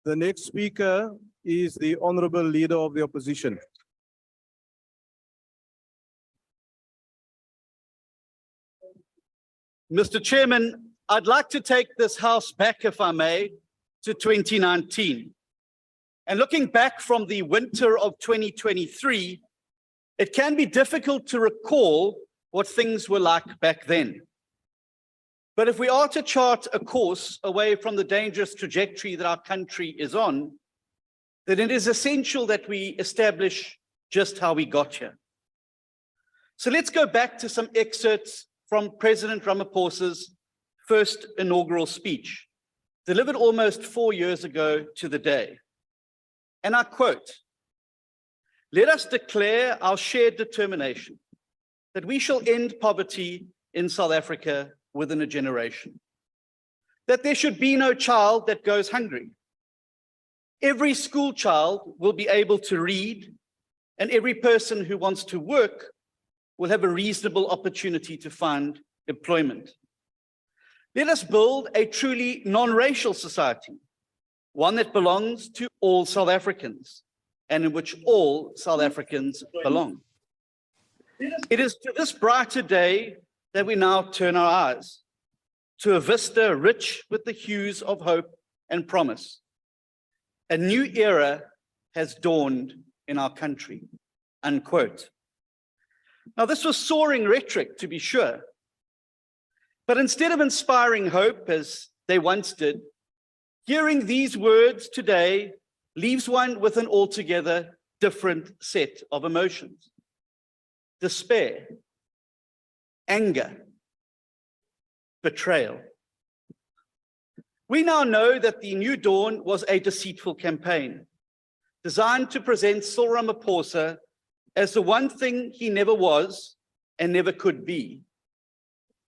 The next speaker is the Honorable Leader of the Opposition. Mr. Chairman, I'd like to take this House back, if I may, to 2019. And looking back from the winter of 2023, it can be difficult to recall what things were like back then. But if we are to chart a course away from the dangerous trajectory that our country is on, then it is essential that we establish just how we got here. So let's go back to some excerpts from President Ramaphosa's first inaugural speech, delivered almost 4 years ago to the day. And I quote, "Let us declare our shared determination that we shall end poverty in South Africa within a generation, that there should be no child that goes hungry. Every school child will be able to read, and every person who wants to work will have a reasonable opportunity to find employment. Let us build a truly non-racial society, one that belongs to all South Africans and in which all South Africans belong." It is to this brighter day that we now turn our eyes, to a vista rich with the hues of hope and promise. A new era has dawned in our country, unquote. Now, this was soaring rhetoric, to be sure, but instead of inspiring hope as they once did, hearing these words today leaves one with an altogether different set of emotions. Despair, anger, betrayal. We now know that the New Dawn was a deceitful campaign designed to present Cyril Ramaphosa as the one thing he never was and never could be,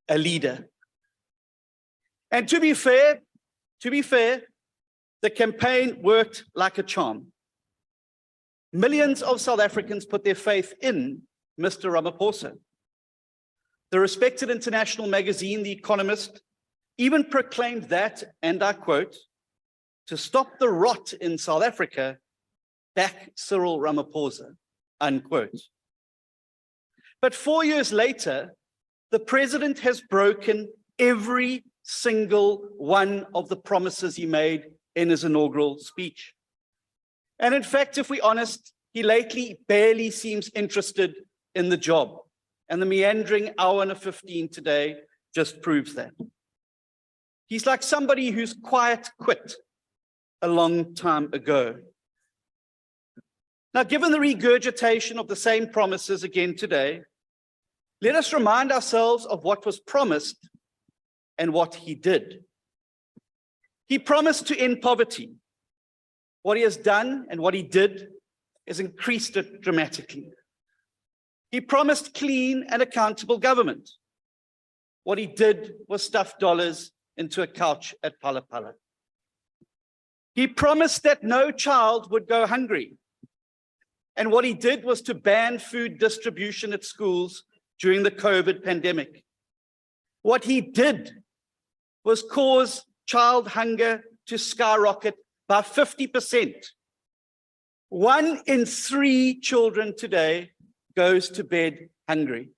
a leader. And to be fair, the campaign worked like a charm. Millions of South Africans put their faith in Mr. Ramaphosa. The respected international magazine, The Economist, even proclaimed that, and I quote, "To stop the rot in South Africa, back Cyril Ramaphosa," unquote. But 4 years later, the president has broken every single one of the promises he made in his inaugural speech. And in fact, if we're honest, he lately barely seems interested in the job. And the meandering hour and 15 today just proves that. He's like somebody who's quiet quit a long time ago. Now, given the regurgitation of the same promises again today, let us remind ourselves of what was promised and what he did. He promised to end poverty. What he has done and what he did is increased it dramatically. He promised clean and accountable government. What he did was stuff dollars into a couch at Phala Phala. He promised that no child would go hungry. And what he did was to ban food distribution at schools during the COVID pandemic. What he did was cause child hunger to skyrocket by 50%. 1 in 3 children today goes to bed hungry.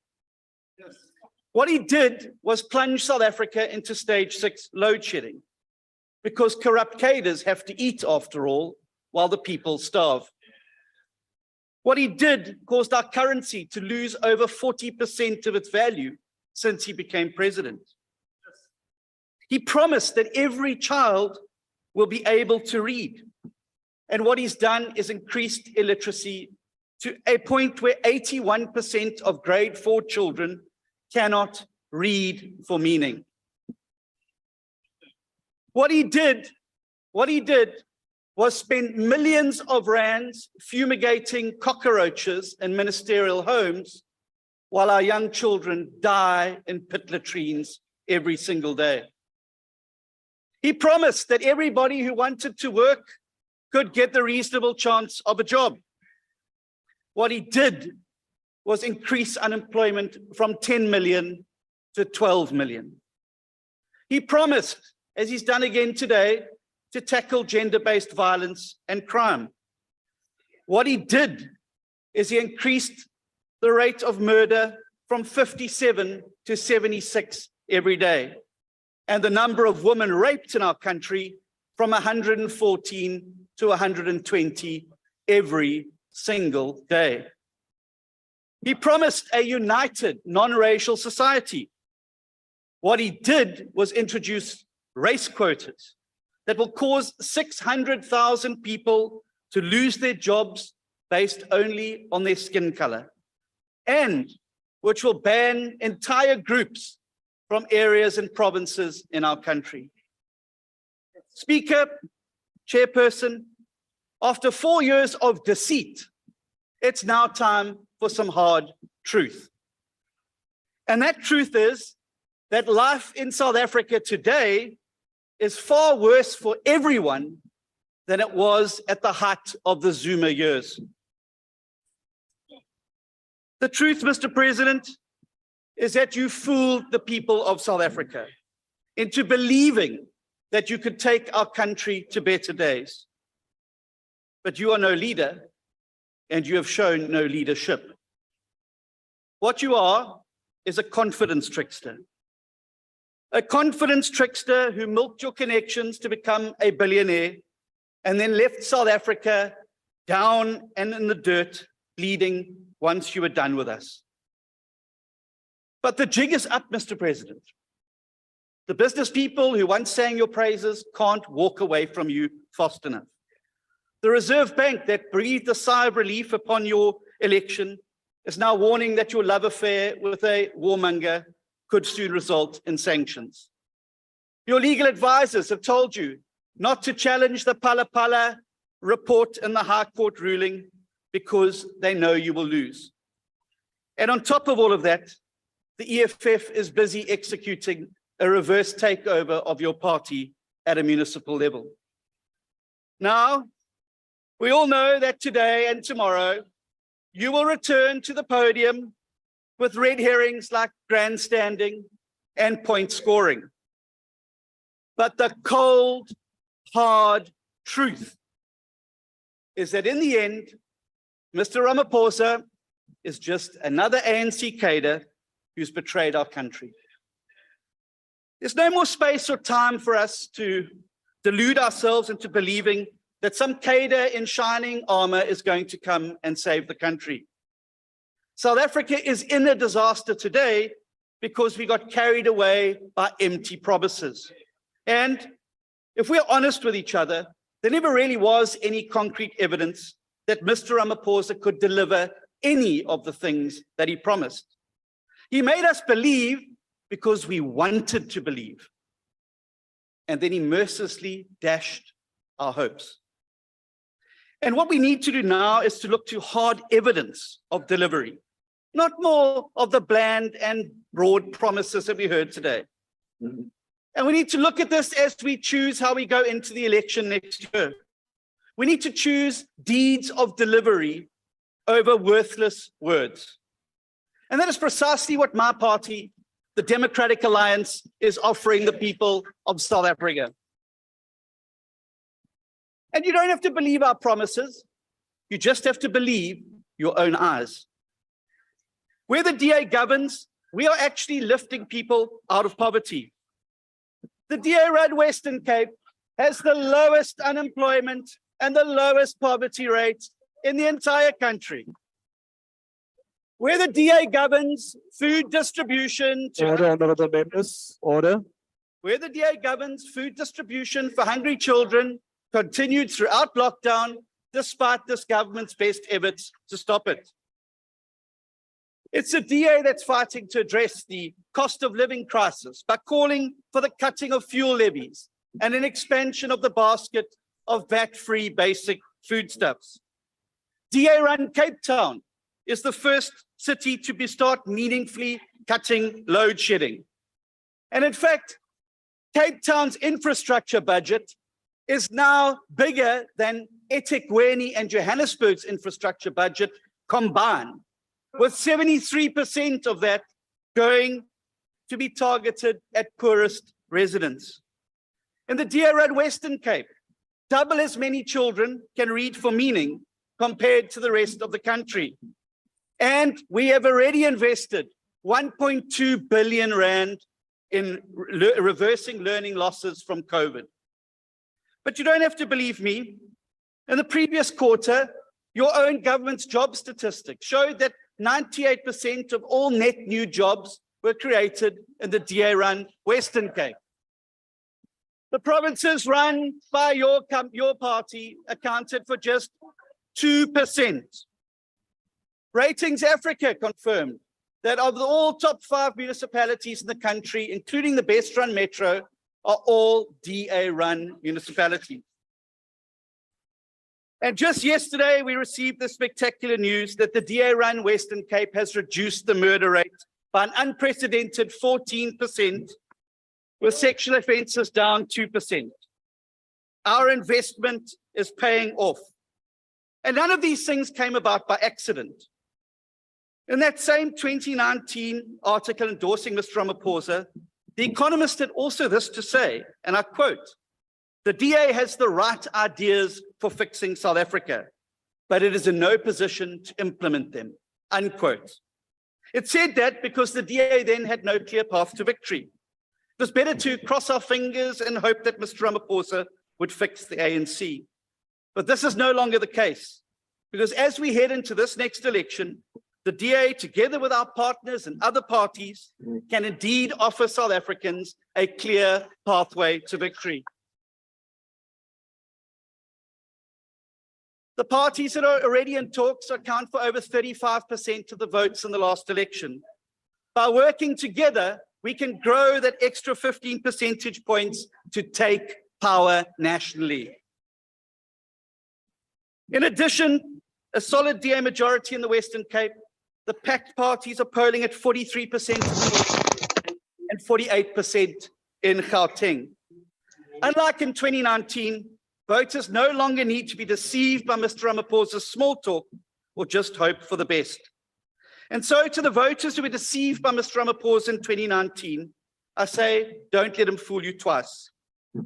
What he did was plunge South Africa into stage 6 load shedding, because corrupt cadres have to eat, after all, while the people starve. What he did caused our currency to lose over 40% of its value since he became president. He promised that every child will be able to read. And what he's done is increased illiteracy to a point where 81% of grade 4 children cannot read for meaning. What he did was spend millions of rands fumigating cockroaches in ministerial homes while our young children die in pit latrines every single day. He promised that everybody who wanted to work could get the reasonable chance of a job. What he did was increase unemployment from 10 million to 12 million. He promised, as he's done again today, to tackle gender-based violence and crime. What he did is he increased the rate of murder from 57 to 76 every day, and the number of women raped in our country from 114 to 120 every single day. He promised a united, non-racial society. What he did was introduce race quotas that will cause 600,000 people to lose their jobs based only on their skin color, and which will ban entire groups from areas and provinces in our country. Speaker, Chairperson, after 4 years of deceit, it's now time for some hard truth. And that truth is that life in South Africa today is far worse for everyone than it was at the height of the Zuma years. The truth, Mr. President, is that you fooled the people of South Africa into believing that you could take our country to better days. But you are no leader, and you have shown no leadership. What you are is a confidence trickster. A confidence trickster who milked your connections to become a billionaire and then left South Africa down and in the dirt, bleeding once you were done with us. But the jig is up, Mr. President. The business people who once sang your praises can't walk away from you fast enough. The Reserve Bank that breathed a sigh of relief upon your election is now warning that your love affair with a warmonger could soon result in sanctions. Your legal advisors have told you not to challenge the Phala Phala report in the High Court ruling because they know you will lose. And on top of all of that, the EFF is busy executing a reverse takeover of your party at a municipal level. Now, we all know that today and tomorrow, you will return to the podium with red herrings like grandstanding and point scoring. But the cold, hard truth is that in the end, Mr. Ramaphosa is just another ANC cadre who's betrayed our country. There's no more space or time for us to delude ourselves into believing that some cadre in shining armor is going to come and save the country. South Africa is in a disaster today because we got carried away by empty promises. And if we're honest with each other, there never really was any concrete evidence that Mr. Ramaphosa could deliver any of the things that he promised. He made us believe because we wanted to believe. And then he mercilessly dashed our hopes. And what we need to do now is to look to hard evidence of delivery, not more of the bland and broad promises that we heard today. And we need to look at this as we choose how we go into the election next year. We need to choose deeds of delivery over worthless words. And that is precisely what my party, the Democratic Alliance, is offering the people of South Africa. And you don't have to believe our promises. You just have to believe your own eyes. Where the DA governs, we are actually lifting people out of poverty. The DA-run Western Cape has the lowest unemployment and the lowest poverty rate in the entire country. Where the DA governs, food distribution to Order, honorable members. Order. Where the DA governs, food distribution for hungry children continued throughout lockdown, despite this government's best efforts to stop it. It's a DA that's fighting to address the cost of living crisis by calling for the cutting of fuel levies and an expansion of the basket of VAT-free basic foodstuffs. DA-run Cape Town is the first city to start meaningfully cutting load shedding. And in fact, Cape Town's infrastructure budget is now bigger than eThekwini and Johannesburg's infrastructure budget combined, with 73% of that going to be targeted at poorest residents. In the DA-run Western Cape, Double as many children can read for meaning compared to the rest of the country. And we have already invested 1.2 billion rand in reversing learning losses from COVID. But you don't have to believe me. In the previous quarter, your own government's job statistics showed that 98% of all net new jobs were created in the DA-run Western Cape. The provinces run by your party accounted for just 2%. Ratings Africa confirmed that of the all top 5 municipalities in the country, including the best-run metro, are all DA-run municipalities. And just yesterday, we received the spectacular news that the DA-run Western Cape has reduced the murder rate by an unprecedented 14%, with sexual offences down 2%. Our investment is paying off. And none of these things came about by accident. In that same 2019 article endorsing Mr. Ramaphosa, The Economist had also this to say, and I quote, "The DA has the right ideas for fixing South Africa, but it is in no position to implement them," unquote. It said that because the DA then had no clear path to victory. It was better to cross our fingers and hope that Mr. Ramaphosa would fix the ANC. But this is no longer the case, because as we head into this next election, the DA, together with our partners and other parties, can indeed offer South Africans a clear pathway to victory. The parties that are already in talks account for over 35% of the votes in the last election. By working together, we can grow that extra 15 percentage points to take power nationally. In addition, a solid DA majority in the Western Cape, the packed parties are polling at 43% and 48% in Gauteng. Unlike in 2019, voters no longer need to be deceived by Mr. Ramaphosa's small talk or just hope for the best. And so to the voters who were deceived by Mr. Ramaphosa in 2019, I say, don't let him fool you twice.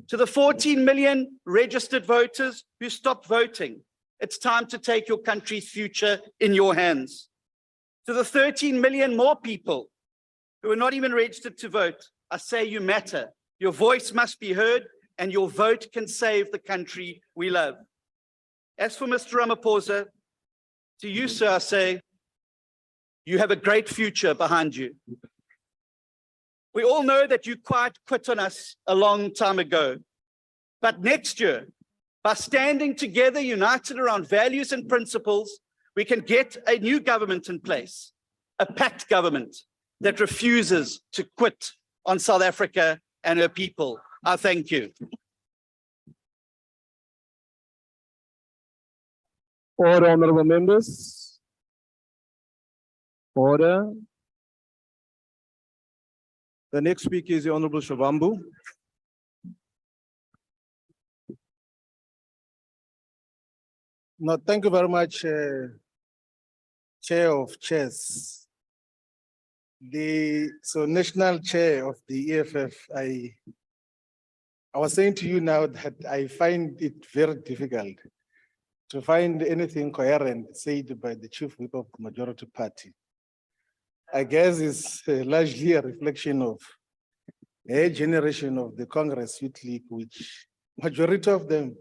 To the 14 million registered voters who stopped voting, it's time to take your country's future in your hands. To the 13 million more people who are not even registered to vote, I say you matter. Your voice must be heard, and your vote can save the country we love. As for Mr. Ramaphosa, to you, sir, I say, you have a great future behind you. We all know that you quit on us a long time ago. But next year, by standing together, united around values and principles, we can get a new government in place, a packed government that refuses to quit on South Africa and her people. I thank you. Order, honorable members. Order. The next speaker is the Honorable Shivhambu. No, thank you very much, Chair of Chairs. National Chair of the EFF, I was saying to you now that I find it very difficult to find anything coherent said by the Chief Whip of the Majority Party. I guess it's largely a reflection of a generation of the Congress Youth League, which majority of them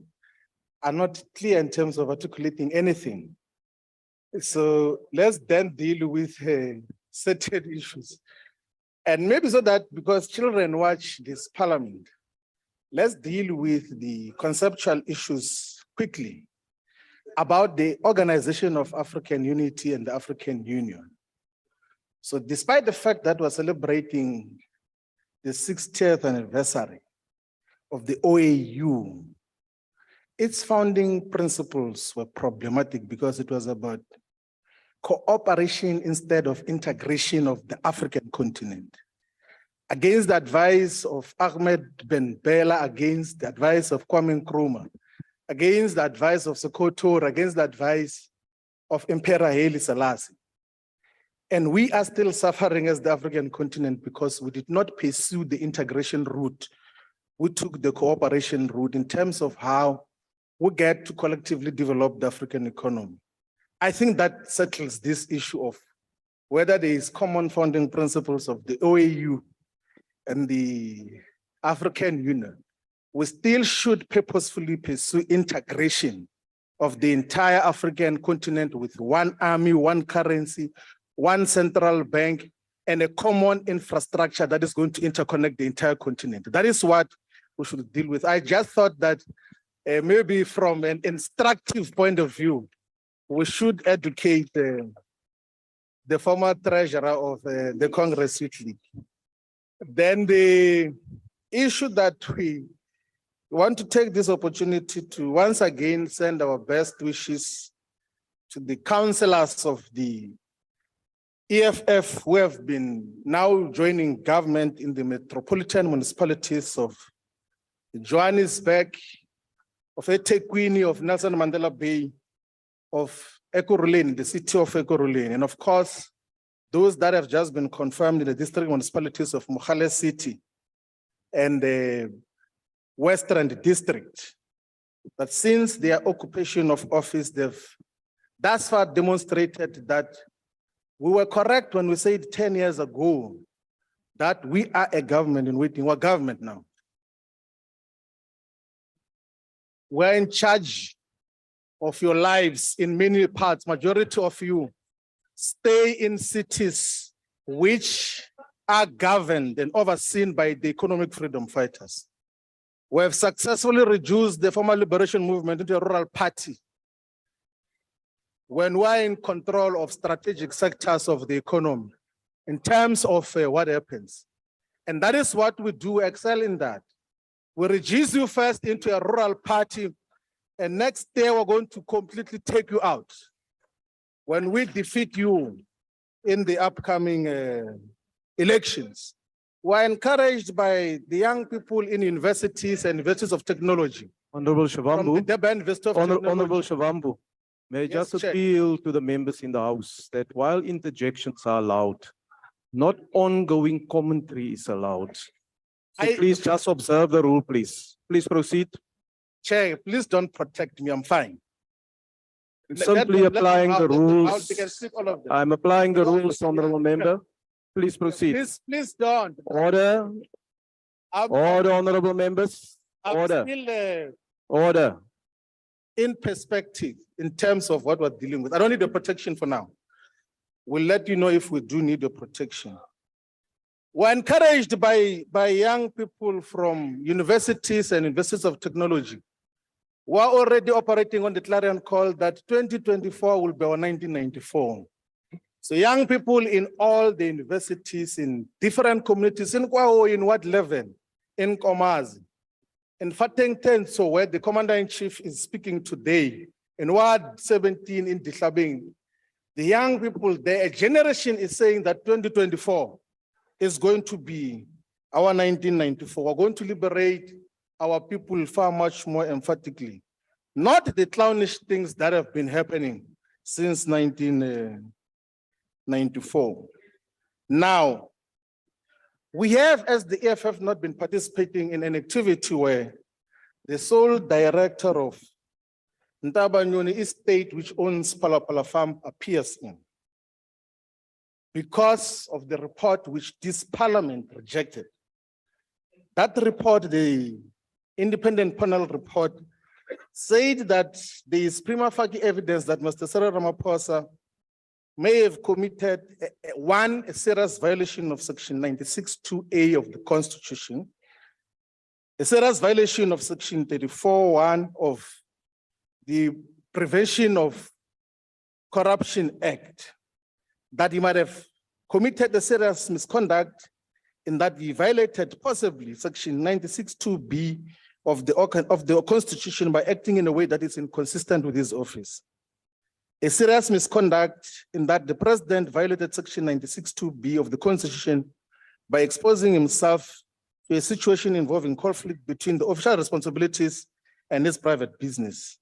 are not clear in terms of articulating anything. So let's then deal with certain issues. And maybe so that because children watch this parliament, let's deal with the conceptual issues quickly about the organization of African unity and the African Union. So despite the fact that we're celebrating the 60th anniversary of the OAU, its founding principles were problematic because it was about cooperation instead of integration of the African continent. Against the advice of Ahmed Ben Bella, against the advice of Kwame Nkrumah, against the advice of Sokoto, against the advice of Emperor Haile Selassie. And we are still suffering as the African continent because we did not pursue the integration route. We took the cooperation route in terms of how we get to collectively develop the African economy. I think that settles this issue of whether there is common founding principles of the OAU and the African Union. We still should purposefully pursue integration of the entire African continent with one army, one currency, one central bank, and a common infrastructure that is going to interconnect the entire continent. That is what we should deal with. I just thought that maybe from an instructive point of view, we should educate the former treasurer of the Congress Youth League. Then the issue that we want to take this opportunity to once again send our best wishes to the councillors of the EFF who have been now joining government in the metropolitan municipalities of Johannesburg, of eThekwini, of Nelson Mandela Bay, of Ekurhuleni, the city of Ekurhuleni, and of course, those that have just been confirmed in the district municipalities of Mogale City and the Western District, that since their occupation of office, they've thus far demonstrated that we were correct when we said 10 years ago that we are a government in waiting. We're government now. We're in charge of your lives in many parts. Majority of you stay in cities which are governed and overseen by the economic freedom fighters. We have successfully reduced the former liberation movement into a rural party. When we're in control of strategic sectors of the economy, in terms of what happens. And that is what we do, excel in that. We reduce you first into a rural party, and next day we're going to completely take you out. When we defeat you in the upcoming elections, we're encouraged by the young people in universities and universities of technology. Honorable From Shivhambu, the Durban University of Technology. Honorable Shivhambu, may I Yes, just Chair. appeal to the members in the House that while interjections are allowed, not ongoing commentary is allowed. So please just observe the rule, please. Please proceed. Chair, please don't protect me, I'm fine. Simply applying the rules. They can speak all of them. I'm applying the rules, honorable member. Please proceed. Please don't. Order, I'm honorable members. Order, still order. in perspective in terms of what we're dealing with. I don't need the protection for now. We'll let you know if we do need the protection. We're encouraged by young people from universities and universities of technology. We're already operating on the clarion call that 2024 will be our 1994. So young people in all the universities in different communities, in Kwao, in what level? In Komazi, in Fateng so where the commander-in-chief is speaking today, in Ward 17 in Dihlabing, the young people, their generation is saying that 2024 is going to be our 1994. We're going to liberate our people far much more emphatically. Not the clownish things that have been happening since 1994. Now, we have, as the EFF, not been participating in an activity where the sole director of Ntabanyoni Estate, which owns Palapala Farm, appears in, because of the report which this parliament rejected. That report, the independent panel report, said that there is prima facie evidence that Mr. Cyril Ramaphosa may have committed a serious violation of section 96(2)A of the Constitution, a serious violation of section 34(1) of the Prevention of Corruption Act, that he might have committed a serious misconduct in that he violated possibly section 96(2)B of the Constitution by acting in a way that is inconsistent with his office. A serious misconduct in that the president violated section 96(2)B of the Constitution by exposing himself to a situation involving conflict between the official responsibilities and his private business.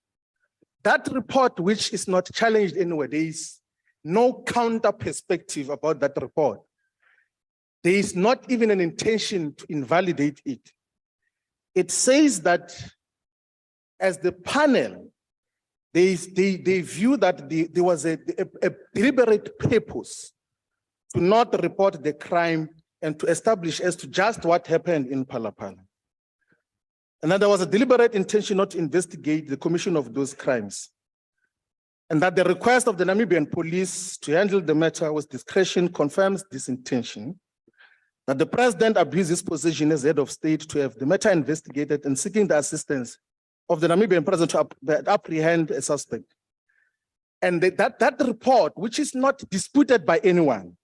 That report, which is not challenged anywhere, there is no counter perspective about that report. There is not even an intention to invalidate it. It says that as the panel, they view that there was a deliberate purpose to not report the crime and to establish as to just what happened in Palapala. And that there was a deliberate intention not to investigate the commission of those crimes. And that the request of the Namibian police to handle the matter with discretion confirms this intention, that the president abused his position as head of state to have the matter investigated and seeking the assistance of the Namibian president to apprehend a suspect. And that report, which is not disputed by anyone,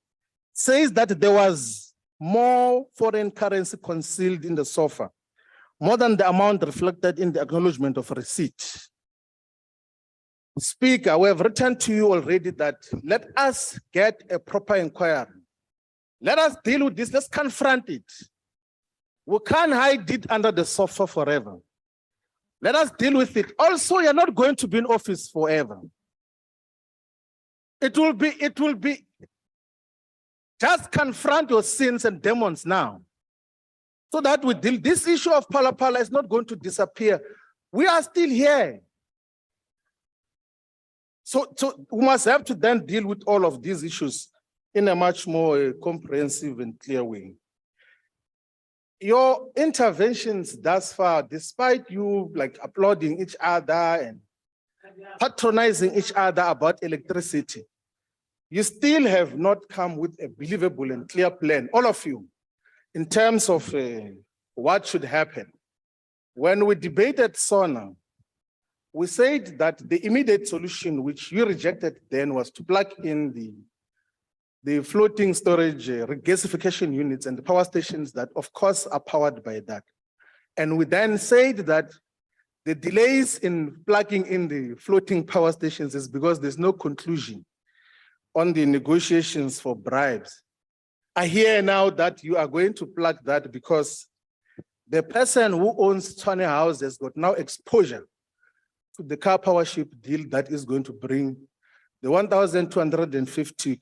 says that there was more foreign currency concealed in the sofa, more than the amount reflected in the acknowledgement of receipt. Speaker, we have written to you already that let us get a proper inquiry. Let us deal with this, let's confront it. We can't hide it under the sofa forever. Let us deal with it. Also, you're not going to be in office forever. It will be, just confront your sins and demons now. So that we deal, this issue of Palapala is not going to disappear. We are still here. So we must have to then deal with all of these issues in a much more comprehensive and clear way. Your interventions thus far, despite you like applauding each other and patronizing each other about electricity, you still have not come with a believable and clear plan, all of you, in terms of what should happen. When we debated SONA, we said that the immediate solution, which you rejected then, was to plug in the floating storage regasification units and the power stations that, of course, are powered by that. And we then said that the delays in plugging in the floating power stations is because there's no conclusion on the negotiations for bribes. I hear now that you are going to plug that because the person who owns Tshwane House has got now exposure to the car power ship deal that is going to bring the 1,250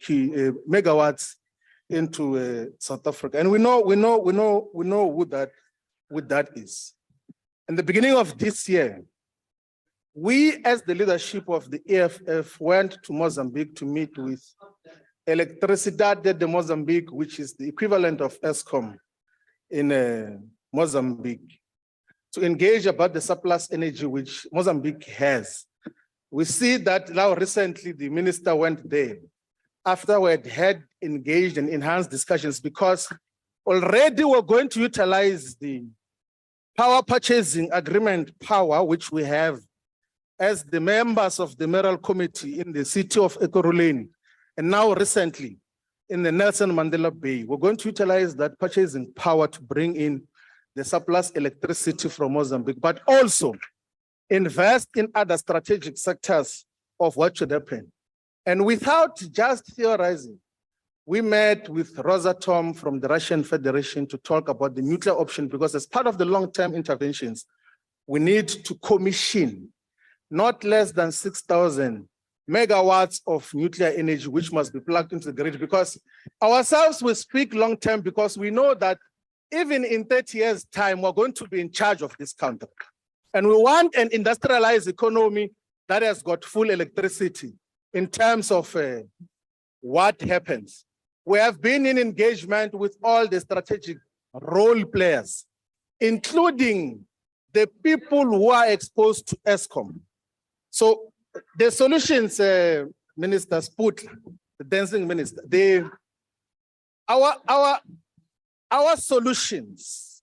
megawatts into South Africa. And we know who that is. In the beginning of this year, we as the leadership of the EFF went to Mozambique to meet with Electricidade de Mozambique, which is the equivalent of ESCOM in Mozambique, to engage about the surplus energy which Mozambique has. We see that now recently the minister went there after we had engaged in enhanced discussions because already we're going to utilize the power purchasing agreement power which we have as the members of the mayoral committee in the city of Ekurhuleni, and now recently in the Nelson Mandela Bay. We're going to utilize that purchasing power to bring in the surplus electricity from Mozambique, but also invest in other strategic sectors of what should happen. And without just theorizing, we met with Rosatom from the Russian Federation to talk about the nuclear option, because as part of the long-term interventions, we need to commission not less than 6,000 megawatts of nuclear energy, which must be plugged into the grid, because ourselves we speak long-term because we know that even in 30 years' time, we're going to be in charge of this country. And we want an industrialized economy that has got full electricity in terms of what happens. We have been in engagement with all the strategic role players, including the people who are exposed to ESCOM. So the solutions, Minister Sputla, the dancing minister, our solutions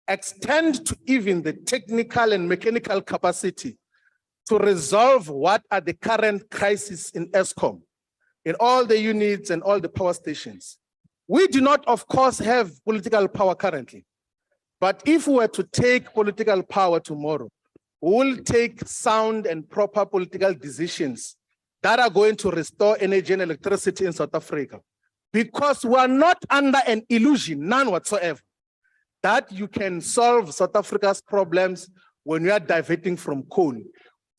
extend to even the technical and mechanical capacity to resolve what are the current crises in ESCOM, in all the units and all the power stations. We do not, of course, have political power currently, but if we were to take political power tomorrow, we will take sound and proper political decisions that are going to restore energy and electricity in South Africa. Because we are not under an illusion, none whatsoever, that you can solve South Africa's problems when you are diverting from coal.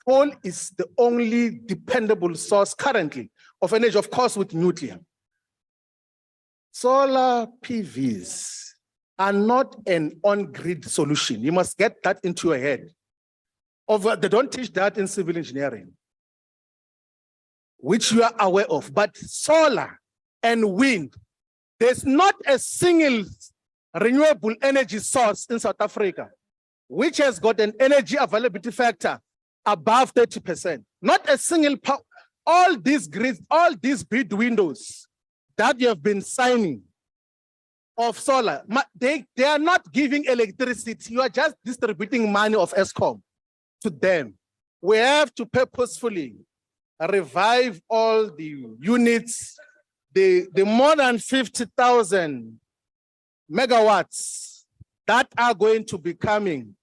Coal is the only dependable source currently of energy, of course, with nuclear. Solar PVs are not an on-grid solution. You must get that into your head. They don't teach that in civil engineering, which you are aware of. But solar and wind, there's not a single renewable energy source in South Africa which has got an energy availability factor above 30%. Not a single all these grids, all these bid windows that you have been signing of solar, they are not giving electricity. You are just distributing money of ESCOM to them. We have to purposefully revive all the units, the more than 50,000 megawatts that are going to be coming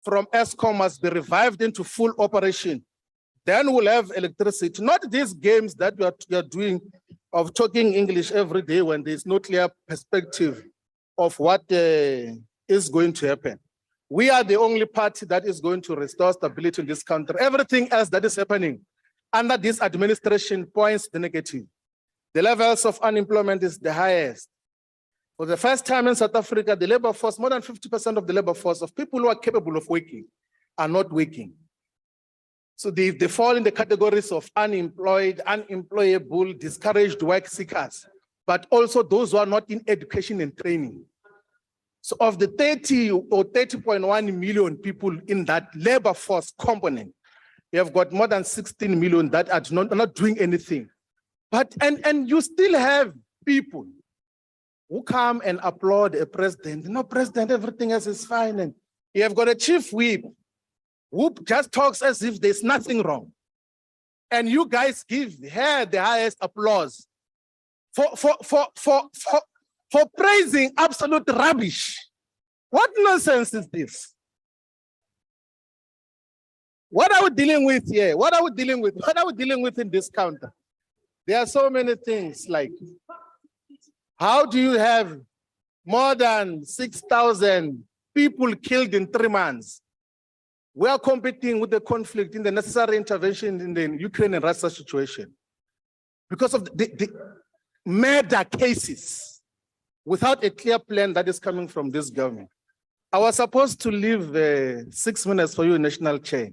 from ESCOM must be revived into full operation. Then we'll have electricity, not these games that you are doing of talking English every day when there's no clear perspective of what is going to happen. We are the only party that is going to restore stability in this country. Everything else that is happening under this administration points the negative. The levels of unemployment is the highest. For the first time in South Africa, the labor force, more than 50% of the labor force of people who are capable of working are not working. So they fall in the categories of unemployed, unemployable, discouraged work seekers, but also those who are not in education and training. So of the 30 or 30.1 million people in that labor force component, you have got more than 16 million that are not doing anything. But and you still have people who come and applaud a president. No, president, everything else is fine. And you have got a chief whip who just talks as if there's nothing wrong. And you guys give her the highest applause for praising absolute rubbish. What nonsense is this? What are we dealing with here? What are we dealing with? What are we dealing with in this counter? There are so many things like, how do you have more than 6,000 people killed in 3 months? We are competing with the conflict in the necessary intervention in the Ukraine and Russia situation because of the murder cases without a clear plan that is coming from this government. I was supposed to leave 6 minutes for you, National Chair.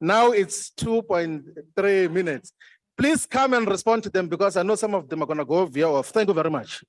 Now it's 2.3 minutes. Please come and respond to them because I know some of them are going to go via off. Thank you very much.